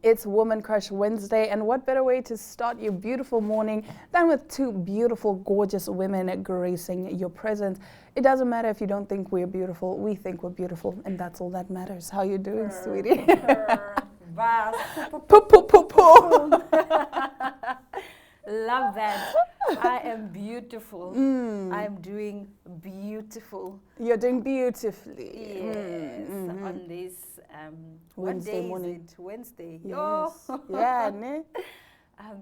It's Woman Crush Wednesday, and what better way to start your beautiful morning than with two beautiful, gorgeous women gracing your presence. It doesn't matter if you don't think we're beautiful. We think we're beautiful, and that's all that matters. How you doing, sweetie? Poo, poo, poo, poo. Love that. I am beautiful. I'm doing beautiful. You're doing beautifully. Yes. On this Wednesday what day morning. is it? Wednesday. Yes. Oh. Yeah, ne?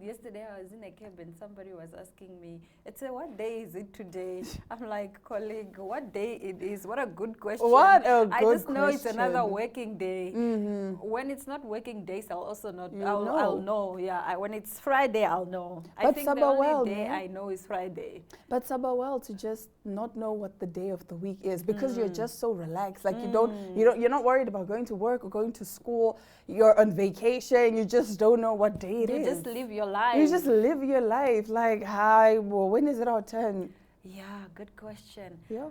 Yesterday I was in a cab and somebody was asking me, it's a what day is it today? I'm like, colleague, what day it is? What a good question. What a good I just know it's another question. working day. When it's not working days, I'll also not. You'll I'll know. know. Yeah. When it's Friday, I'll know. I But think the Sabah only well, day no? I know is Friday. But Sabah to just not know what the day of the week is because you're just so relaxed. Like you're not worried about going to work or going to school. You're on vacation. You just don't know what day it is. You just live your life. You just live your life. Like, hi, well, when is it our turn? Yeah, good question. Yeah.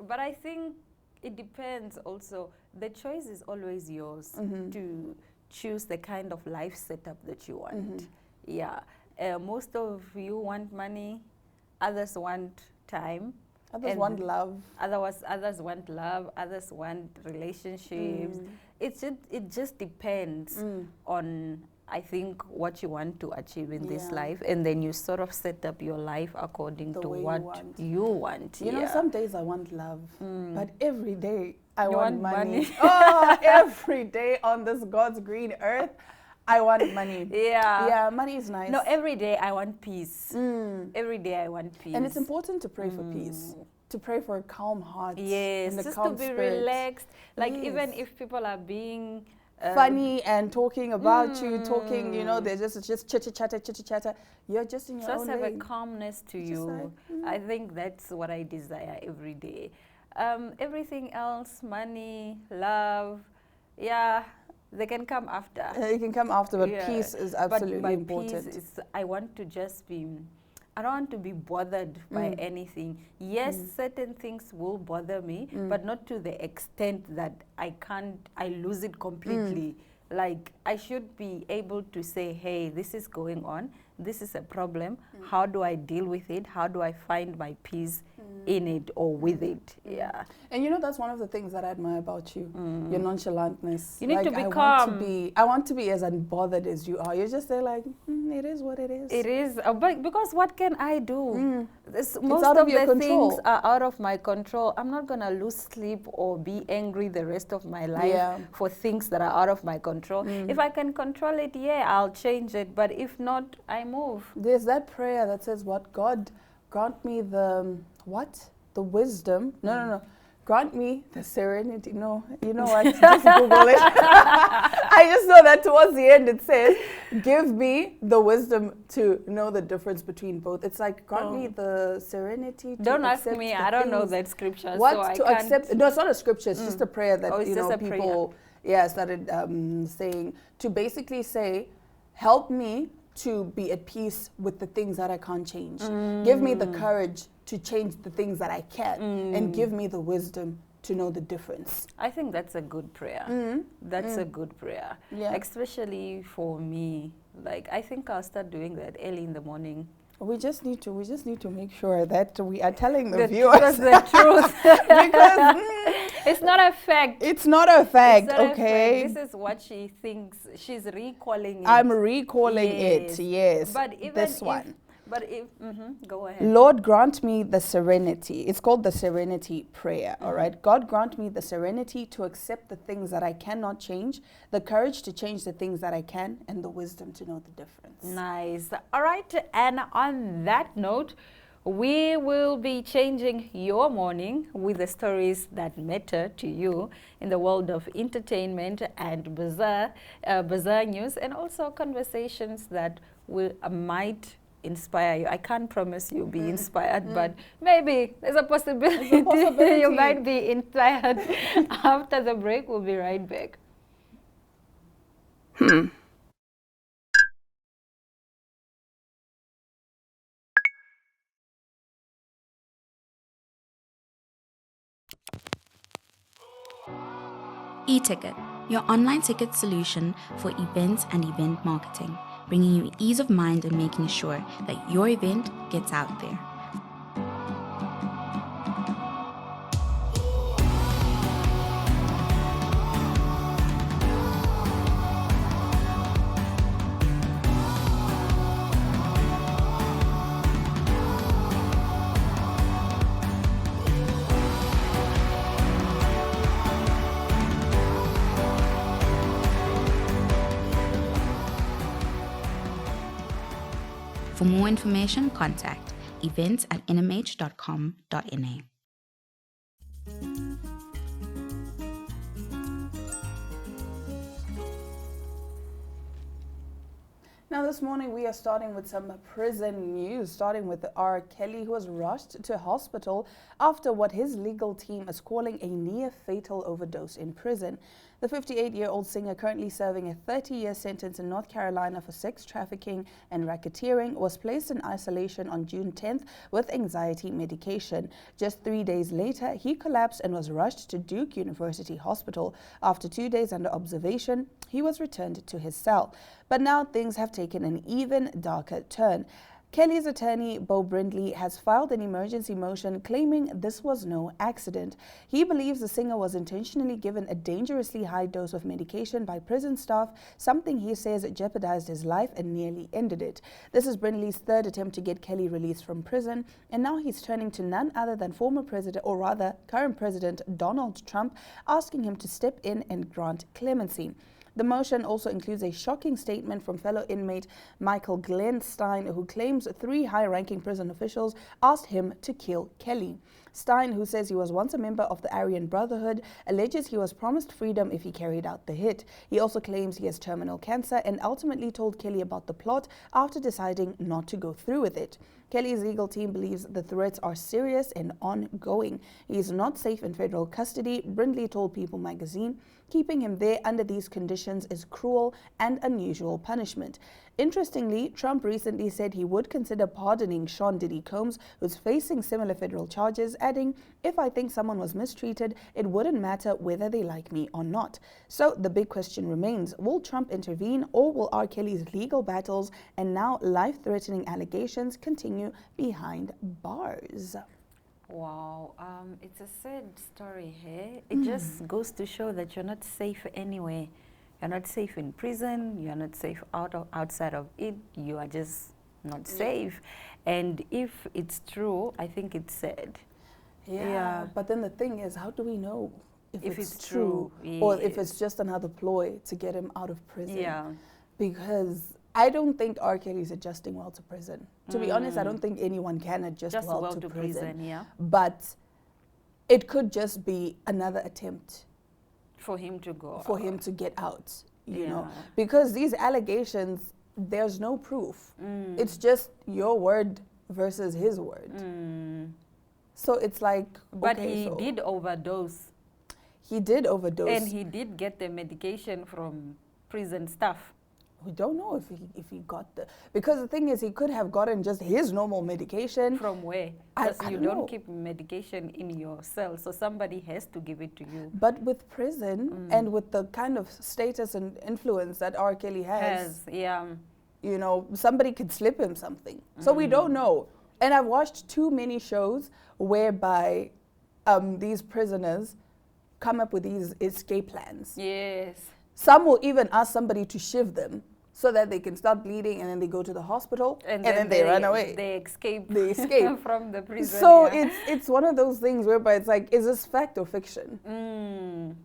But I think it depends also. The choice is always yours to choose the kind of life setup that you want. Yeah. Most of you want money, others want time. Others want love. Others want love, others want relationships. It just depends on, I think, what you want to achieve in this life, and then you sort of set up your life according to what you want. You know, some days I want love, but every day I You want want money. money. Oh, every day on this God's green earth, I want money. Yeah. Yeah, money is nice. No, every day I want peace. Every day I want peace. And it's important to pray for peace, to pray for a calm heart. Yes, and a just calm to be spirit. relaxed. Like Yes. even if people are being funny and talking about you, talking, you know, they're just chitter-chatter. You're just in your just own have lane. a calmness to Just you. like, I think that's what I desire every day. Everything else, money, love, yeah, they can come after. You can come after, but Yeah. peace is But absolutely my important. peace is, I want to just be, I don't want to be bothered by anything. Yes, certain things will bother me, but not to the extent that I lose it completely. Like, I should be able to say, hey, this is going on, this is a problem, how do I deal with it, how do I find my peace in it or with it, yeah. And you know, that's one of the things that I admire about you, your nonchalantness. You need to be calm. I want to be as unbothered as you are. You're just there like, it is what it is. It is, but because what can I do? Most out of of your the control. things are out of my control. I'm not going to lose sleep or be angry the rest of my life for things that are out of my control. If I can control it, yeah, I'll change it. But if not, I move. There's that prayer that says, what? God, grant me the, what? The wisdom. No. Grant me the serenity. No, you know what? Just Google it. I just know that towards the end it says, give me the wisdom to know the difference between both. It's like, grant me the serenity to Don't ask accept me. the I don't know things. that scripture. What so I to can't. accept? No, it's not a scripture. It's just a prayer that it's you just know a prayer. people started saying, to basically say, help me to be at peace with the things that I can't change. Give me the courage to change the things that I can, and give me the wisdom to know the difference. I think that's a good prayer. That's a good prayer. Yeah. Especially for me. Like, I think I'll start doing that early in the morning. We just need to make sure that we are telling the viewers Because the truth. because It's not a fact. it's not a fact, It's not a okay? fact. This is what she thinks. She's recalling it. I'm recalling it, yes. But even this one. Go ahead. Lord, grant me the serenity. It's called the serenity prayer, all right? God, grant me the serenity to accept the things that I cannot change, the courage to change the things that I can, and the wisdom to know the difference. Nice. All right. And on that note, we will be changing your morning with the stories that matter to you in the world of entertainment and bizarre news, and also conversations that might inspire you. I can't promise you'll be inspired, but maybe there's a possibility, you might be inspired. After the break, we'll be right back. E-ticket. your online ticket solution for events and event marketing, bringing you ease of mind and making sure that your event gets out there. For more information, contact events@nmh.com.na. Now this morning we are starting with some prison news, starting with R. Kelly, who was rushed to hospital after what his legal team is calling a near-fatal overdose in prison. The 58-year-old singer, currently serving a 30-year sentence in North Carolina for sex trafficking and racketeering, was placed in isolation on June 10th with anxiety medication. Just 3 days later, he collapsed and was rushed to Duke University Hospital. After 2 days under observation, he was returned to his cell. But now things have taken an even darker turn. Kelly's attorney, Bo Brindley, has filed an emergency motion claiming this was no accident. He believes the singer was intentionally given a dangerously high dose of medication by prison staff, something he says jeopardized his life and nearly ended it. This is Brindley's third attempt to get Kelly released from prison, and now he's turning to none other than former president, or rather current president Donald Trump, asking him to step in and grant clemency. The motion also includes a shocking statement from fellow inmate Michael Glenn Stein, who claims 3 high-ranking prison officials asked him to kill Kelly. Stein, who says he was once a member of the Aryan Brotherhood, alleges he was promised freedom if he carried out the hit. He also claims he has terminal cancer and ultimately told Kelly about the plot after deciding not to go through with it. Kelly's legal team believes the threats are serious and ongoing. He is not safe in federal custody, Brindley told People magazine. Keeping him there under these conditions is cruel and unusual punishment. Interestingly, Trump recently said he would consider pardoning Sean Diddy Combs, who's facing similar federal charges, adding, "If I think someone was mistreated, it wouldn't matter whether they like me or not." So the big question remains, will Trump intervene, or will R. Kelly's legal battles and now life-threatening allegations continue behind bars? Wow, it's a sad story here. It just goes to show that you're not safe anywhere. You're not safe in prison, you're not safe outside of it, you are just not safe. And if it's true, I think it's sad. Yeah, but then the thing is, how do we know if it's true, yes. or if it's just another ploy to get him out of prison? Yeah. Because I don't think R. Kelly's adjusting well to prison. To be honest, I don't think anyone can adjust Just well to prison. yeah. But it could just be another attempt For him to go. for him to get out, you know. Yeah. Because these allegations, there's no proof. It's just your word versus his word. So it's like, But okay, he so did overdose. he did overdose. And he did get the medication from prison staff. We don't know if he got because the thing is, he could have gotten just his normal medication. From where? I Because you don't know. don't keep medication in your cell, so somebody has to give it to you. But with prison and with the kind of status and influence that R. Kelly has, Yeah. you know, somebody could slip him something. So we don't know. And I've watched too many shows whereby these prisoners come up with these escape plans. Yes. Some will even ask somebody to shiv them so that they can start bleeding, and then they go to the hospital, and then they run away. They escape. They escape. From the prison. So yeah. it's one of those things whereby it's like, is this fact or fiction?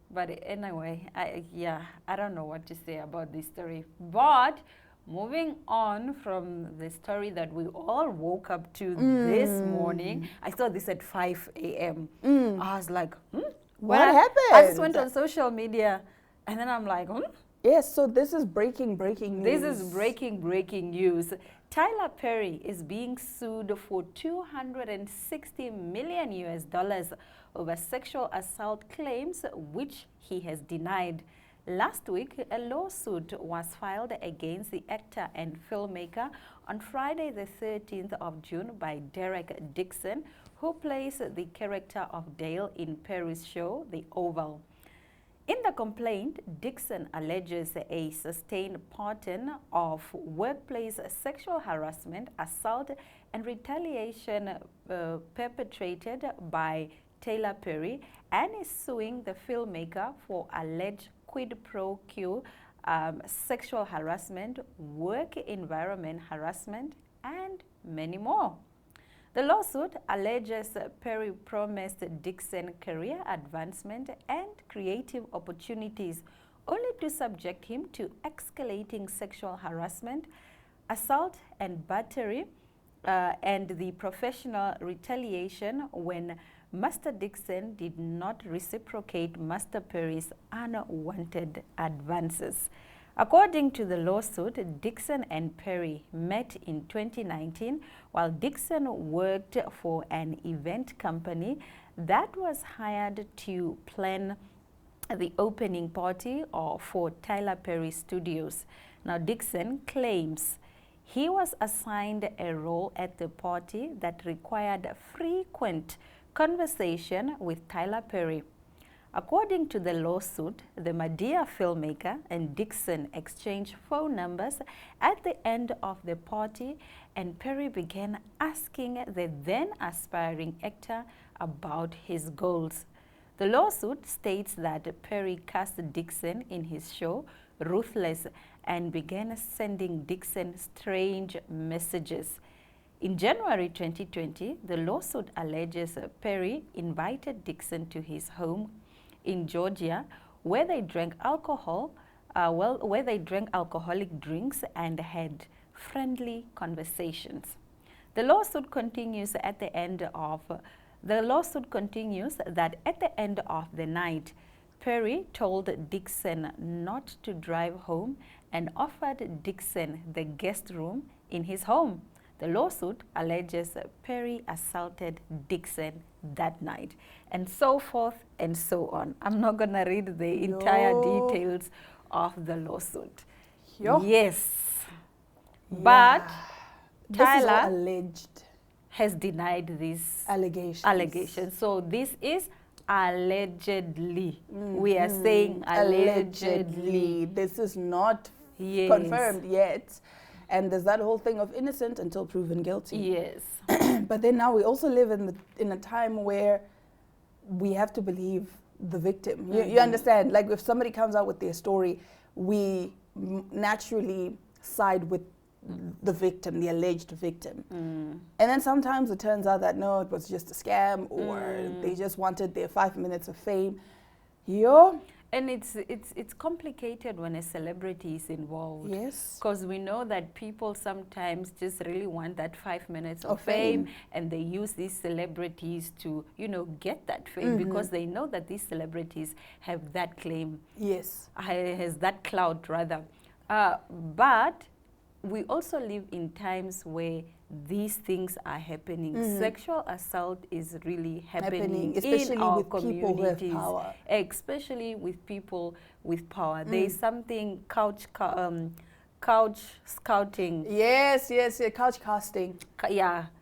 But anyway, I don't know what to say about this story. But moving on from the story that we all woke up to this morning, I saw this at 5 a.m. I was like, What I happened? just went on social media, and then I'm like, Yes, so this is breaking news. This is breaking news. Tyler Perry is being sued for $260 million over sexual assault claims, which he has denied. Last week, a lawsuit was filed against the actor and filmmaker on Friday the 13th of June by Derek Dixon, who plays the character of Dale in Perry's show, The Oval. In the complaint, Dixon alleges a sustained pattern of workplace sexual harassment, assault, and retaliation perpetrated by Tyler Perry, and is suing the filmmaker for alleged quid pro quo sexual harassment, work environment harassment, and many more. The lawsuit alleges Perry promised Dixon career advancement and creative opportunities, only to subject him to escalating sexual harassment, assault and battery, and the professional retaliation when Master Dixon did not reciprocate Master Perry's unwanted advances. According to the lawsuit, Dixon and Perry met in 2019 while Dixon worked for an event company that was hired to plan the opening party for Tyler Perry Studios. Now, Dixon claims he was assigned a role at the party that required frequent conversation with Tyler Perry. According to the lawsuit, the Madea filmmaker and Dixon exchanged phone numbers at the end of the party, and Perry began asking the then aspiring actor about his goals. The lawsuit states that Perry cast Dixon in his show, Ruthless, and began sending Dixon strange messages. In January 2020, the lawsuit alleges Perry invited Dixon to his home in Georgia, where they drank alcoholic drinks and had friendly conversations. The lawsuit continues that at the end of the night, Perry told Dixon not to drive home and offered Dixon the guest room in his home. The lawsuit alleges Perry assaulted Dixon that night, and so forth and so on. I'm not going to read the entire details of the lawsuit. Yes. But Tyler has denied these allegations. So this is allegedly. We are saying allegedly. This is not confirmed yet. And there's that whole thing of innocent until proven guilty. Yes. But then now we also live in a time where we have to believe the victim. You understand? Like if somebody comes out with their story, we naturally side with the victim, the alleged victim. And then sometimes it turns out that no, it was just a scam, or they just wanted their 5 minutes of fame. And it's complicated when a celebrity is involved. Yes. Because we know that people sometimes just really want that 5 minutes of fame, and they use these celebrities to, get that fame because they know that these celebrities have that claim. Yes. Has that clout, rather. But we also live in times where these things are happening. Sexual assault is really happening especially in our with communities, people who have power. Especially with people with power. There is something couch scouting. Yes, couch casting.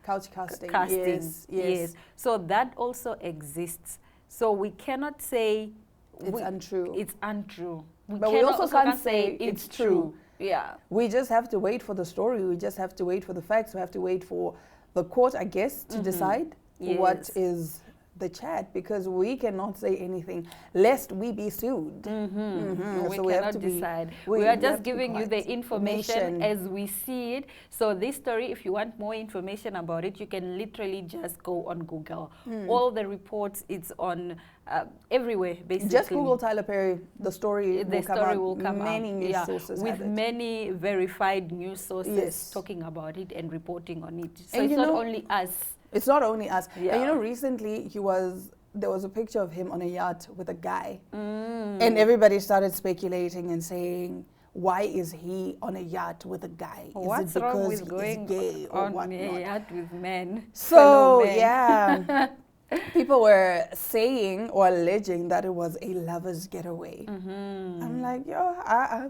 Couch casting. Yes. So that also exists. So we cannot say it's untrue. It's untrue. But we also can't say it's true. Yeah. We just have to wait for the story. We just have to wait for the facts. We have to wait for the court, I guess, to decide what is the chat, because we cannot say anything lest we be sued. We so cannot decide. We are just giving you the information as we see it. So this story, if you want more information about it, you can literally just go on Google. All the reports, it's on everywhere, basically. Just Google Tyler Perry, the story will come out. Many news sources with many verified news sources talking about it and reporting on it. So and it's not only us. It's not only us. Yeah. And recently there was a picture of him on a yacht with a guy. And everybody started speculating and saying, why is he on a yacht with a guy? What's is it wrong because with going gay or on whatnot? a yacht with men? So, yeah. People were saying or alleging that it was a lover's getaway. I'm like,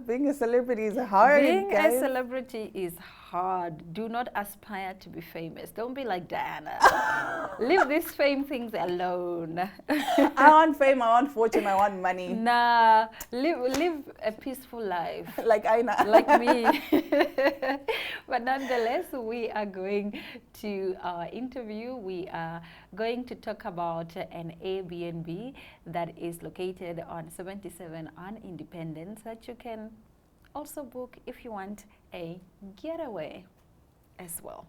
being a celebrity is hard. Being a celebrity is hard. Do not aspire to be famous. Don't be like Diana. Leave these fame things alone. I want fame, I want fortune, I want money. Nah, live a peaceful life. Like Aina. Like me. But nonetheless, we are going to our interview. We are going to talk about an Airbnb that is located on 77 on Independence that you can also book if you want a getaway as well.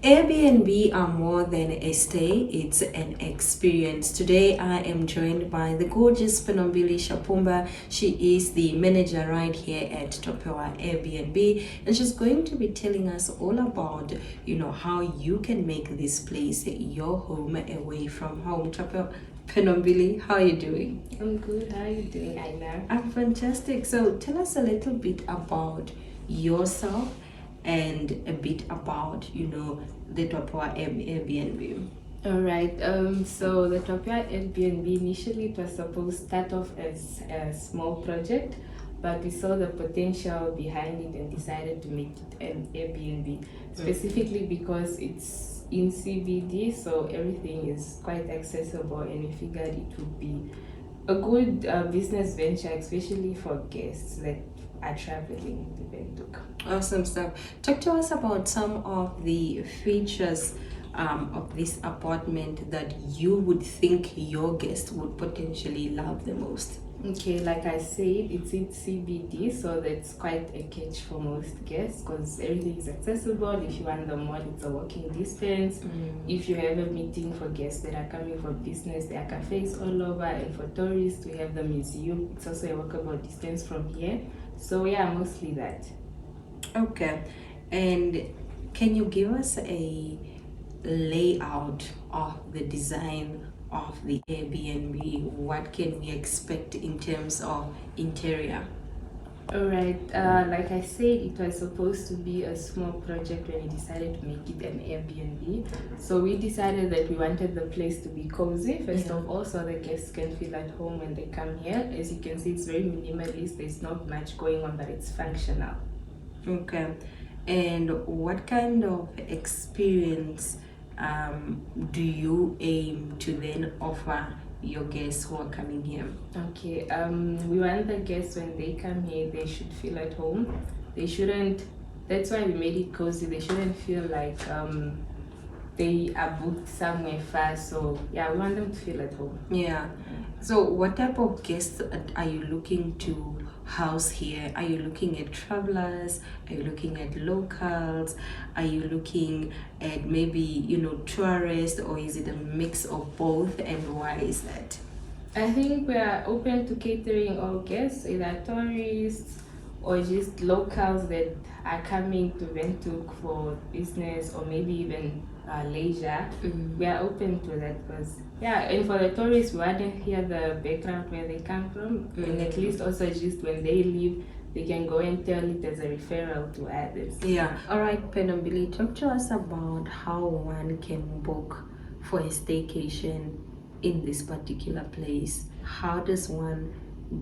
Airbnb are more than a stay, it's an experience. Today I am joined by the gorgeous Phenombili Shapumba. She is the manager right here at Topewa Airbnb, and she's going to be telling us all about, how you can make this place your home away from home. Topewa, Phenombili, how are you doing? I'm good. How are you doing, Aina? I'm fantastic. So tell us a little bit about yourself and a bit about, the Topewa Airbnb. All right. So the Topewa Airbnb initially it was supposed to start off as a small project, but we saw the potential behind it and decided to make it an Airbnb, specifically because it's in CBD, so everything is quite accessible, and we figured it would be a good business venture, especially for guests that are traveling to Windhoek. Awesome stuff. Talk to us about some of the features of this apartment that you would think your guests would potentially love the most. Okay, like I said, it's in CBD, so that's quite a catch for most guests because everything is accessible. If you want the mall, it's a walking distance. If you have a meeting for guests that are coming for business, there are cafes all over, and for tourists, we have the museum. It's also a walkable distance from here. So yeah, mostly that. Okay, and can you give us a layout of the design of the Airbnb? What can we expect in terms of interior? All right, like I said, it was supposed to be a small project when we decided to make it an Airbnb. So we decided that we wanted the place to be cozy, first of all, so the guests can feel at home when they come here. As you can see, it's very minimalist. There's not much going on, but it's functional. Okay, and what kind of experience do you aim to then offer your guests who are coming here? Okay, we want the guests when they come here, they should feel at home. They shouldn't, that's why we made it cozy. They shouldn't feel like they are booked somewhere far. So yeah, we want them to feel at home. Yeah. So what type of guests are you looking to house here? Are you looking at travelers? Are you looking at locals? Are you looking at maybe, tourists, or is it a mix of both, and why is that? I think we are open to catering all guests, either tourists or just locals that are coming to Windhoek for business or maybe even leisure. We are open to that because, and for the tourists, we want to hear the background where they come from, and at least also just when they leave, they can go and tell it as a referral to others. Yeah. All right, Phenombili, talk to us about how one can book for a staycation in this particular place. How does one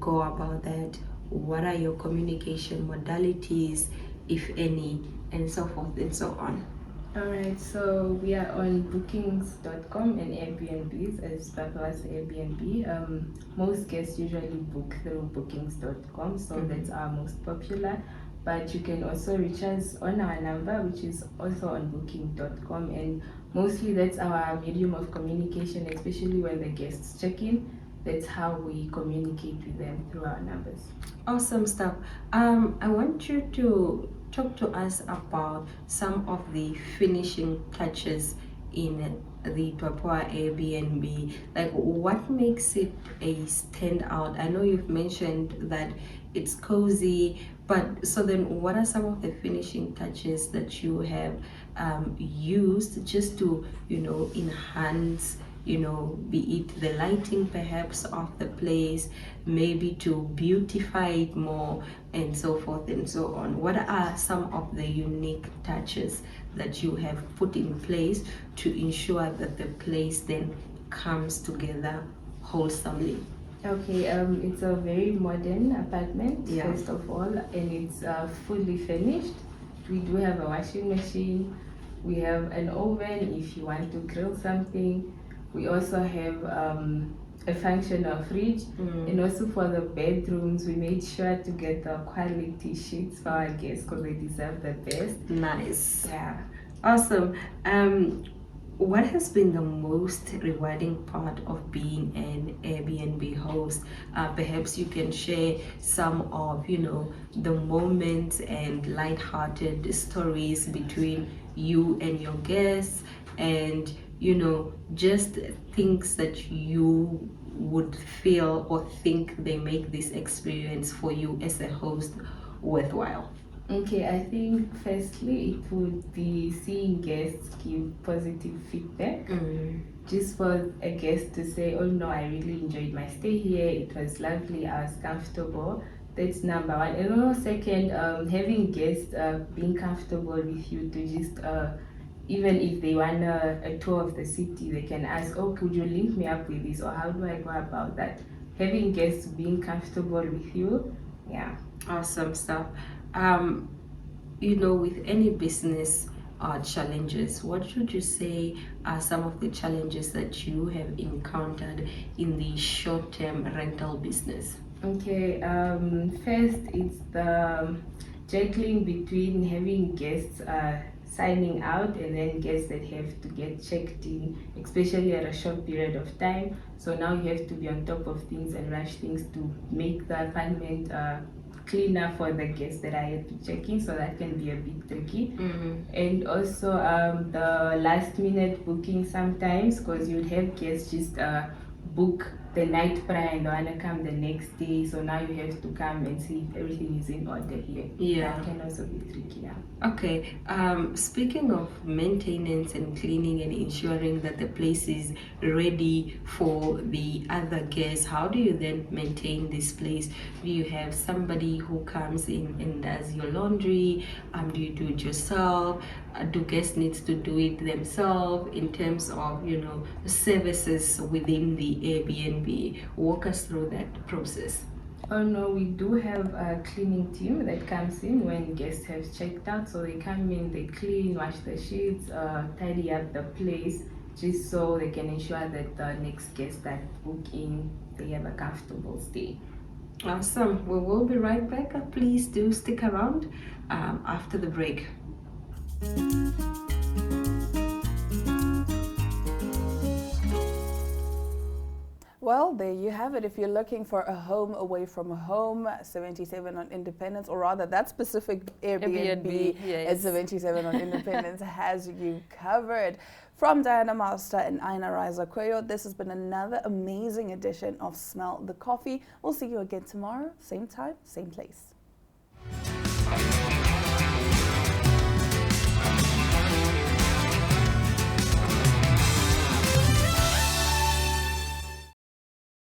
go about that? What are your communication modalities, if any, and so forth and so on? Alright, so we are on bookings.com and Airbnbs as Topewa's Airbnb. Most guests usually book through bookings.com, so that's our most popular. But you can also reach us on our number, which is also on booking.com, and mostly that's our medium of communication, especially when the guests check in. That's how we communicate with them, through our numbers. Awesome stuff. I want you to talk to us about some of the finishing touches in the Topewa Airbnb. Like, what makes it a standout? I know you've mentioned that it's cozy, but so then what are some of the finishing touches that you have used just to, enhance, be it the lighting perhaps of the place, maybe to beautify it more, and so forth and so on? What are some of the unique touches that you have put in place to ensure that the place then comes together wholesomely? Okay, it's a very modern apartment, Yeah. first of all, and it's fully furnished. We do have a washing machine, we have an oven if you want to grill something. We also have a functional fridge, and also for the bedrooms, we made sure to get the quality sheets for our guests because they deserve the best. Nice. Yeah. Awesome. What has been the most rewarding part of being an Airbnb host? Perhaps you can share some of, the moments and light-hearted stories between you and your guests, and, just things that you would feel or think they make this experience for you as a host worthwhile. Okay, I think firstly it would be seeing guests give positive feedback. Just for a guest to say, oh no, I really enjoyed my stay here, it was lovely, I was comfortable. That's number one. And also second, having guests being comfortable with you to just, even if they want a tour of the city, they can ask, oh, could you link me up with this, or how do I go about that? Having guests being comfortable with you, yeah. Awesome stuff. With any business challenges, what should you say are some of the challenges that you have encountered in the short-term rental business? Okay, first it's the juggling between having guests signing out and then guests that have to get checked in, especially at a short period of time. So now you have to be on top of things and rush things to make the apartment cleaner for the guests that I have to check in, so that can be a bit tricky. And also the last minute booking sometimes, because you'd have guests just book the night prior and they want to come the next day, so now you have to come and see if everything is in order here. Yeah. That can also be tricky. Yeah. Okay, speaking of maintenance and cleaning and ensuring that the place is ready for the other guests, how do you then maintain this place? Do you have somebody who comes in and does your laundry? Do you do it yourself? Do guests need to do it themselves in terms of, services within the Airbnb? Walk us through that process. Oh no, we do have a cleaning team that comes in when guests have checked out. So they come in, they clean, wash the sheets, tidy up the place, just so they can ensure that the next guests that book in, they have a comfortable stay. Awesome. We will be right back. Please do stick around after the break. Well, there you have it. If you're looking for a home away from home, 77 on Independence, or rather that specific Airbnb yes. at 77 on Independence has you covered. From Diana Master and Aina Riza Cuello, this has been another amazing edition of Smell the Coffee. We'll see you again tomorrow, same time, same place.